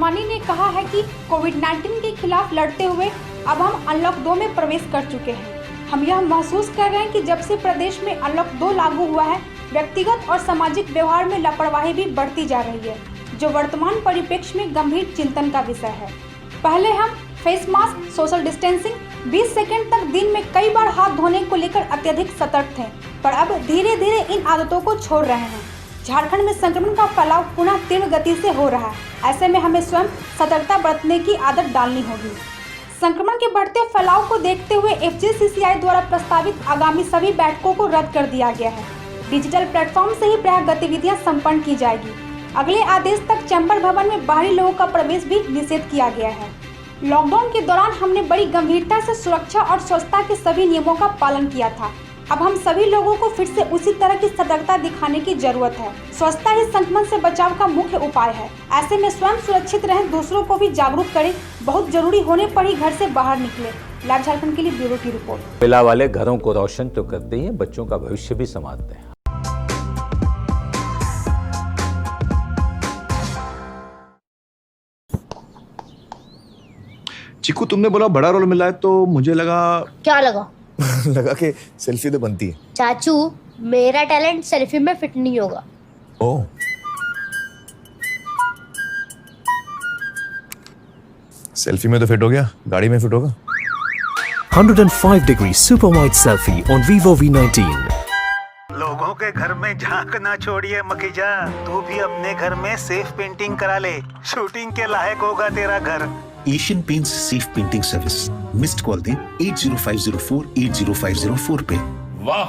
अंजमानी ने कहा है कि कोविड-19 के खिलाफ लड़ते हुए अब हम अनलॉक 2 में प्रवेश कर चुके हैं। हम यह महसूस कर रहे हैं कि जब से प्रदेश में अनलॉक 2 लागू हुआ है, व्यक्तिगत और सामाजिक व्यवहार में लापरवाही भी बढ़ती जा रही है, जो वर्तमान परिप्रेक्ष्य में गंभीर चिंतन का विषय है। पहले हम face mask, social distancing, 20 second तक दिन में कई बार हाथ धोने को लेकर अत्यधिक सतर्क थे, पर अब धीरे धीरे इन आदतों को छोड़ रहे हैं। झारखंड में संक्रमण का फैलाव पुनः तीव्र गति से हो रहा है। ऐसे में हमें स्वयं सतर्कता बरतने की आदत डालनी होगी। संक्रमण के बढ़ते फैलाव को देखते हुए FGCCI द्वारा प्रस्तावित आगामी सभी बैठकों को रद्द कर दिया गया है। डिजिटल प्लेटफॉर्म से ही प्रायः गतिविधियां संपन्न की जाएगी। अगले आदेश तक चैम्बर भवन में बाहरी लोगों का प्रवेश भी निषेध किया गया है। लॉकडाउन के दौरान हमने बड़ी गंभीरता से सुरक्षा और स्वच्छता के सभी नियमों का पालन किया था। अब हम सभी लोगों को फिर से उसी तरह की सतर्कता दिखाने की जरूरत है। स्वच्छता ही संक्रमण से बचाव का मुख्य उपाय है। ऐसे में स्वयं सुरक्षित रहें, दूसरों को भी जागरूक करें। बहुत जरूरी होने पर ही घर से बाहर निकले। लाइव झारखंड के लिए ब्यूरो की रिपोर्ट। कोयला वाले घरों को रोशन तो करते ही हैं, बच्चों का भविष्य भी संवारते हैं। चिकू, तुमने बोला बड़ा रोल मिला है तो मुझे लगा क्या लगा? लगा कि सेल्फी तो बनती है। चाचू, मेरा टैलेंट सेल्फी में फिट नहीं होगा। ओह, सेल्फी में तो फिट हो गया, गाड़ी में फिट होगा। 105-degree super wide selfie on Vivo V19। लोगों के घर में झांक ना छोड़िए मखीजा, तू भी अपने घर में सेफ पेंटिंग करा ले। शूटिंग के लायक होगा तेरा घर। Asian paints safe painting service. Missed call दें 8050480504 पे। वाह!